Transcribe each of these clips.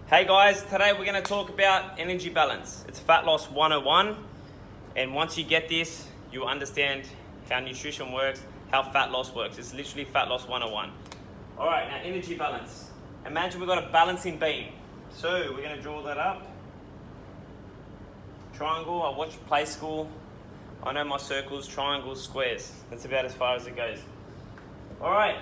Hey guys, today we're going to talk about energy balance. It's Fat Loss 101, and once you get this, you'll understand how nutrition works, how fat loss works. It's literally Fat Loss 101. Alright, now energy balance. Imagine we've got a balancing beam. So we're going to draw that up. Triangle, I watched Play School. I know my circles, triangles, squares. That's about as far as it goes. Alright,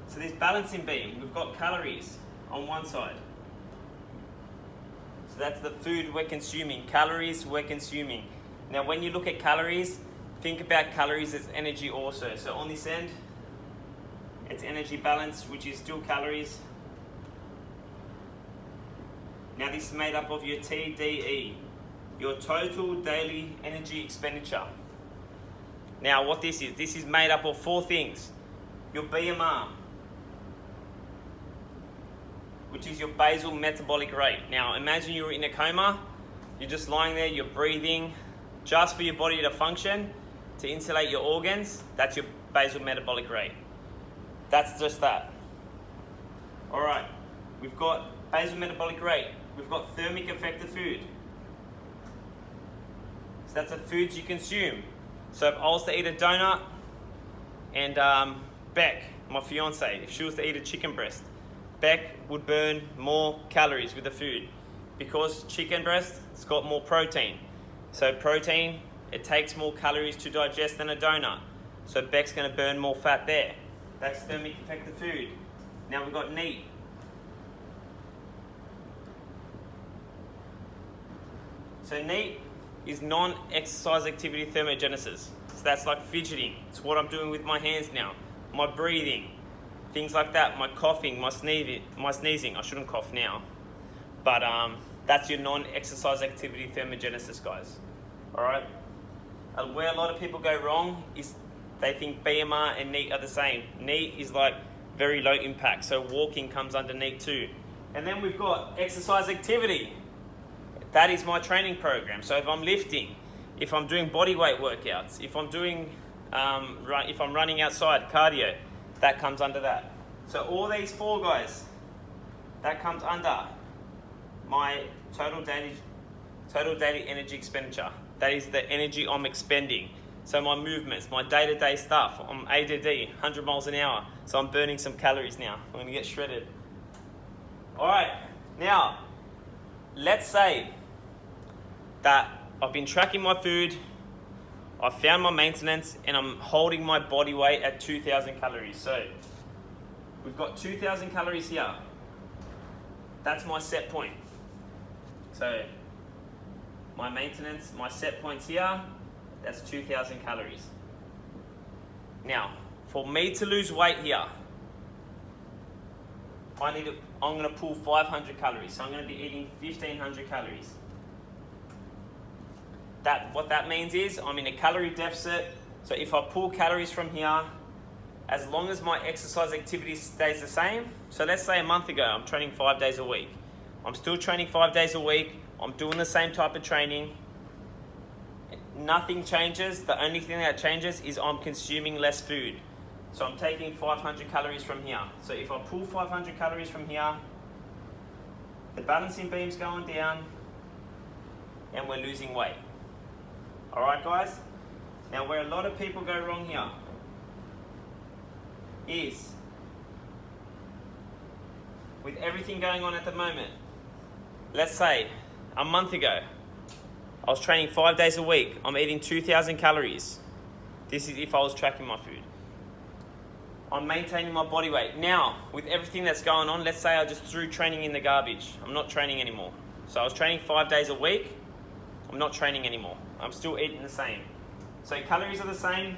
so this balancing beam, we've got calories on one side. So that's the food we're consuming, calories we're consuming. Now when you look at calories, think about calories as energy also. So on this end, it's energy balance, which is still calories. Now this is made up of your TDE, your total daily energy expenditure. Now what this is made up of four things. Your BMR, which is your basal metabolic rate. Now imagine you're in a coma, you're just lying there, you're breathing, just for your body to function, to insulate your organs. That's your basal metabolic rate. That's just that. All right, we've got basal metabolic rate. We've got thermic effect of food. So that's the foods you consume. So if I was to eat a donut, and Beck, my fiance, if she was to eat a chicken breast, Beck would burn more calories with the food because chicken breast, it's got more protein. So protein, it takes more calories to digest than a donut. So Beck's gonna burn more fat there. That's thermic effect of food. Now we've got NEAT. So NEAT is non-exercise activity thermogenesis. So that's like fidgeting. It's what I'm doing with my hands now. My breathing, things like that. My coughing, my sneezing. I shouldn't cough now. But that's your non-exercise activity thermogenesis, guys. All right? Where a lot of people go wrong is they think BMR and NEAT are the same. NEAT is like very low impact. So walking comes under NEAT too. And then we've got exercise activity. That is my training program. So if I'm lifting, if I'm doing body weight workouts, if I'm doing, if I'm running outside, cardio, that comes under that. So all these four guys, that comes under my total daily energy expenditure. That is the energy I'm expending. So my movements, my day-to-day stuff, I'm ADD, 100 miles an hour. So I'm burning some calories now. I'm gonna get shredded. All right, now, let's say that I've been tracking my food, I found my maintenance, and I'm holding my body weight at 2,000 calories. So we've got 2,000 calories here. That's my set point. So my maintenance, my set point's here, that's 2,000 calories. Now, for me to lose weight here, I'm gonna pull 500 calories. So I'm gonna be eating 1,500 calories. What that means is I'm in a calorie deficit. So if I pull calories from here, as long as my exercise activity stays the same, so let's say a month ago, I'm training 5 days a week. I'm still training 5 days a week. I'm doing the same type of training. Nothing changes. The only thing that changes is I'm consuming less food. So I'm taking 500 calories from here. So if I pull 500 calories from here, the balancing beam's going down and we're losing weight. All right, guys? Now, where a lot of people go wrong here is with everything going on at the moment. Let's say a month ago, I was training 5 days a week. I'm eating 2,000 calories. This is if I was tracking my food. I'm maintaining my body weight. Now, with everything that's going on, let's say I just threw training in the garbage. I'm not training anymore. So I was training 5 days a week. I'm not training anymore. I'm still eating the same. So calories are the same,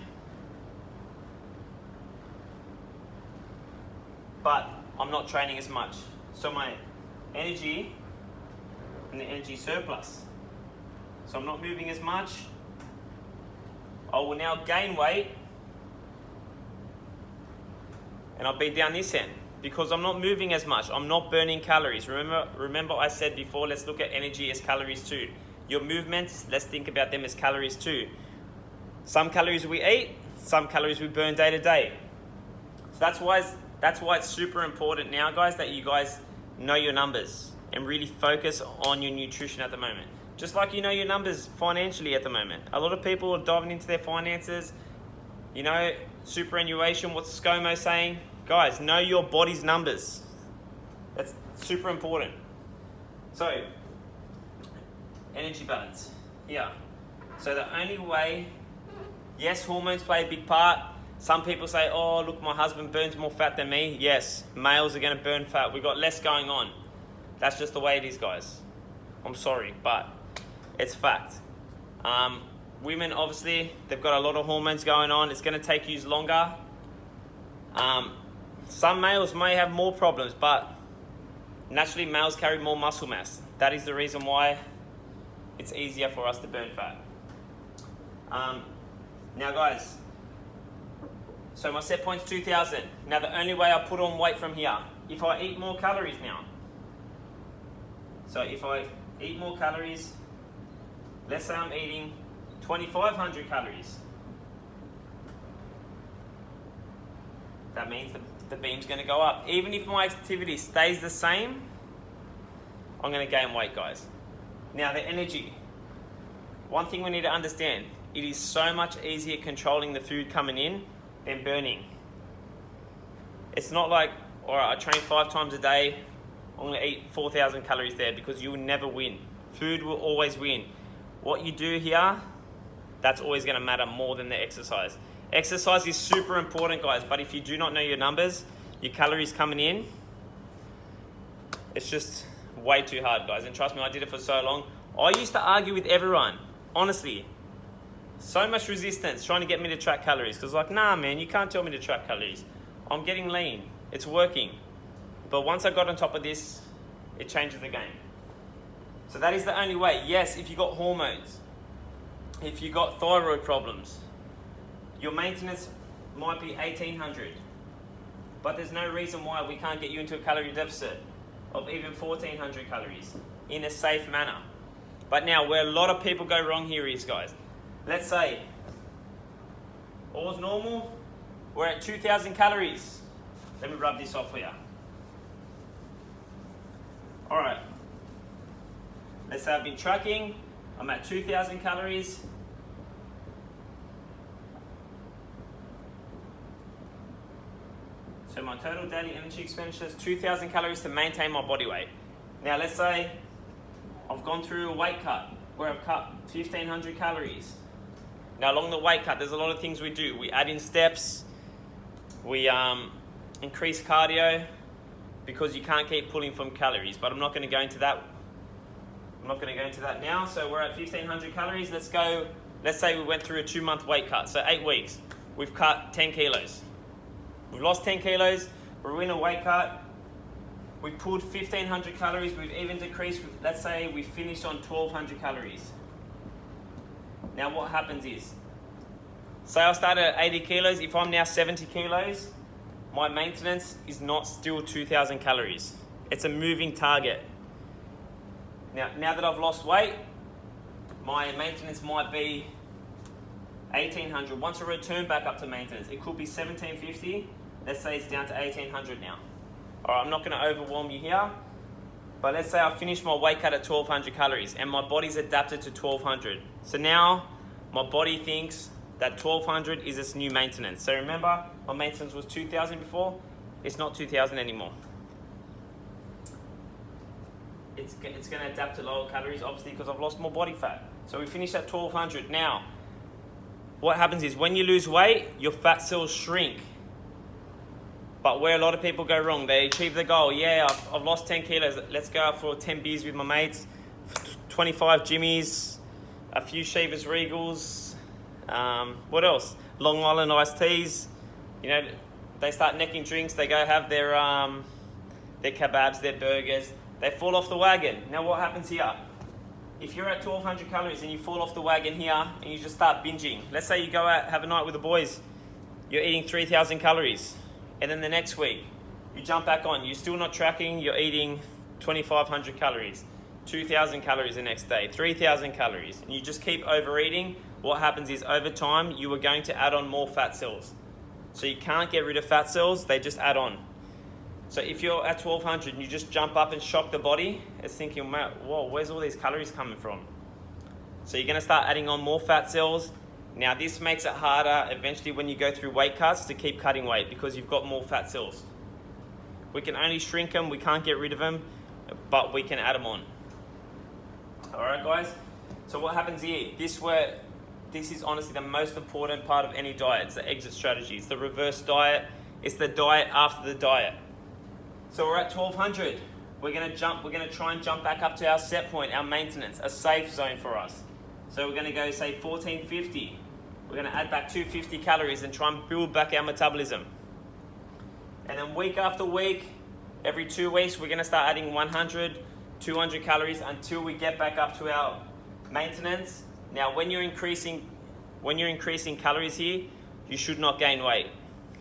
but I'm not training as much. So my energy and the energy surplus. So I'm not moving as much. I will now gain weight and I'll be down this end because I'm not moving as much. I'm not burning calories. Remember I said before, let's look at energy as calories too. Your movements, let's think about them as calories too. Some calories we eat, some calories we burn day to day. So that's why it's super important now, guys, that you guys know your numbers and really focus on your nutrition at the moment. Just like you know your numbers financially at the moment. A lot of people are diving into their finances. You know, superannuation, what's ScoMo saying? Guys, know your body's numbers. That's super important. So, energy balance. Yeah. So the only way, yes, hormones play a big part. Some people say, oh, look, my husband burns more fat than me. Yes, males are going to burn fat. We've got less going on. That's just the way it is, guys. I'm sorry, but it's fact. Women, obviously, they've got a lot of hormones going on. It's going to take you longer. Some males may have more problems, but naturally, males carry more muscle mass. That is the reason why it's easier for us to burn fat. Now, guys, so my set point's 2,000. Now, the only way I put on weight from here, if I eat more calories now. So if I eat more calories, let's say I'm eating 2,500 calories. That means the beam's going to go up. Even if my activity stays the same, I'm going to gain weight, guys. Now, the energy. One thing we need to understand, it is so much easier controlling the food coming in than burning. It's not like, all right, I train 5 times a day, I'm going to eat 4,000 calories there, because you will never win. Food will always win. What you do here, that's always going to matter more than the exercise. Exercise is super important, guys, but if you do not know your numbers, your calories coming in, it's just way too hard, guys. And trust me, I did it for so long. I used to argue with everyone, honestly. So much resistance trying to get me to track calories, because like, nah, man, you can't tell me to track calories. I'm getting lean. It's working. But once I got on top of this, it changes the game. So that is the only way. Yes, if you got hormones, if you got thyroid problems, your maintenance might be 1,800. But there's no reason why we can't get you into a calorie deficit of even 1,400 calories in a safe manner. But now, where a lot of people go wrong here is, guys, let's say all's normal, we're at 2,000 calories. Let me rub this off for you. All right. Let's say I've been tracking. I'm at 2,000 calories. So my total daily energy expenditure is 2,000 calories to maintain my body weight. Now let's say I've gone through a weight cut where I've cut 1,500 calories. Now along the weight cut, there's a lot of things we do. We add in steps, we increase cardio, because you can't keep pulling from calories, but I'm not going to go into that. I'm not going to go into that now. So we're at 1,500 calories. Let's say we went through a 2-month weight cut. So 8 weeks, we've cut 10 kilos. We've lost 10 kilos. We're in a weight cut. We pulled 1,500 calories. We've even decreased. Let's say we finished on 1,200 calories. Now what happens is, say I started at 80 kilos. If I'm now 70 kilos, my maintenance is not still 2,000 calories. It's a moving target. Now that I've lost weight, my maintenance might be 1,800. Once I return back up to maintenance, it could be 1,750. Let's say it's down to 1,800 now. All right, I'm not going to overwhelm you here, but let's say I finished my weight cut at 1,200 calories and my body's adapted to 1,200. So now my body thinks that 1,200 is its new maintenance. So remember, my maintenance was 2,000 before. It's not 2,000 anymore. It's going to adapt to lower calories, obviously, because I've lost more body fat. So we finished at 1,200. Now, what happens is when you lose weight, your fat cells shrink. But where a lot of people go wrong, they achieve the goal. Yeah, I've lost 10 kilos. Let's go out for 10 beers with my mates, 25 Jimmys, a few Chivas Regals. What else? Long Island iced teas. You know, they start necking drinks. They go have their kebabs, their burgers. They fall off the wagon. Now what happens here? If you're at 1,200 calories and you fall off the wagon here and you just start binging. Let's say you go out, have a night with the boys. You're eating 3,000 calories. And then the next week, you jump back on. You're still not tracking. You're eating 2,500 calories. 2,000 calories the next day. 3,000 calories. And you just keep overeating. What happens is over time, you are going to add on more fat cells. So you can't get rid of fat cells. They just add on. So if you're at 1200 and you just jump up and shock the body, it's thinking, whoa, where's all these calories coming from? So you're gonna start adding on more fat cells. Now this makes it harder eventually when you go through weight cuts to keep cutting weight because you've got more fat cells. We can only shrink them, we can't get rid of them, but we can add them on. All right, guys? So what happens here? This is honestly the most important part of any diet. It's the exit strategy. It's the reverse diet. It's the diet after the diet. So we're at 1200. We're gonna try and jump back up to our set point, our maintenance, a safe zone for us. So we're gonna go say 1450. We're gonna add back 250 calories and try and build back our metabolism. And then week after week, every 2 weeks, we're gonna start adding 100, 200 calories until we get back up to our maintenance. Now, when you're increasing calories here, you should not gain weight.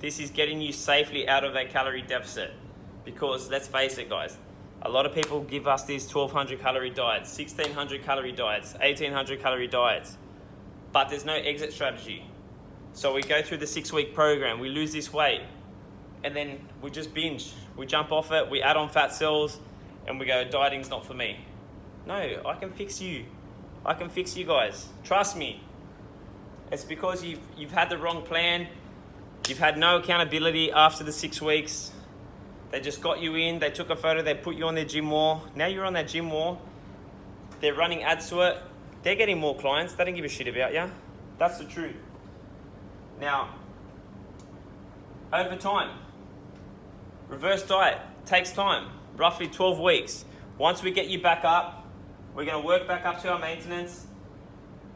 This is getting you safely out of a calorie deficit. Because let's face it, guys, a lot of people give us these 1200 calorie diets, 1600 calorie diets, 1800 calorie diets, but there's no exit strategy. So we go through the 6-week program, we lose this weight, and then we just binge. We jump off it, we add on fat cells, and we go, dieting's not for me. No, I can fix you. I can fix you guys. Trust me. It's because you've had the wrong plan. You've had no accountability after the 6 weeks. They just got you in, they took a photo, they put you on their gym wall. Now you're on that gym wall. They're running ads to it. They're getting more clients. They don't give a shit about you. That's the truth. Now, over time, reverse diet takes time, roughly 12 weeks. Once we get you back up, we're gonna work back up to our maintenance.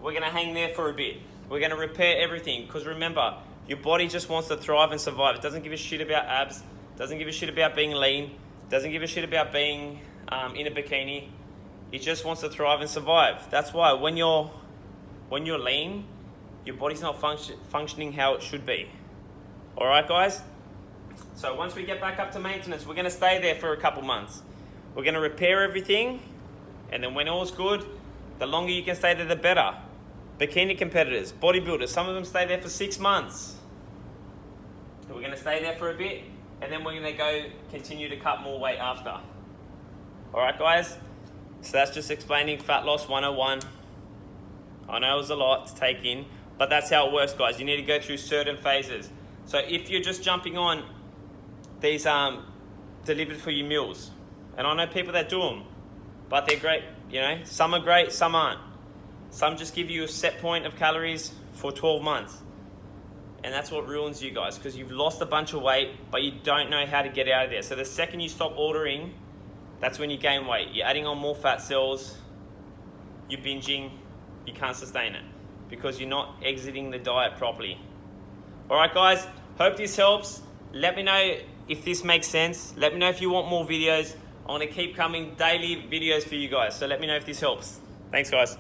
We're gonna hang there for a bit. We're gonna repair everything, because remember, your body just wants to thrive and survive. It doesn't give a shit about abs, doesn't give a shit about being lean, doesn't give a shit about being in a bikini. It just wants to thrive and survive. That's why when you're lean, your body's not functioning how it should be. All right, guys? So once we get back up to maintenance, we're gonna stay there for a couple months. We're gonna repair everything, and then when all's good, the longer you can stay there, the better. Bikini competitors, bodybuilders, some of them stay there for 6 months. So we're gonna stay there for a bit, and then we're gonna go continue to cut more weight after. All right, guys? So that's just explaining Fat Loss 101. I know it was a lot to take in, but that's how it works, guys. You need to go through certain phases. So if you're just jumping on these delivered for you meals, and I know people that do them, but they're great, you know. Some are great, some aren't. Some just give you a set point of calories for 12 months. And that's what ruins you guys, because you've lost a bunch of weight, but you don't know how to get out of there. So the second you stop ordering, that's when you gain weight. You're adding on more fat cells, you're binging, you can't sustain it because you're not exiting the diet properly. All right, guys, hope this helps. Let me know if this makes sense. Let me know if you want more videos. I want to keep coming daily videos for you guys. So let me know if this helps. Thanks, guys.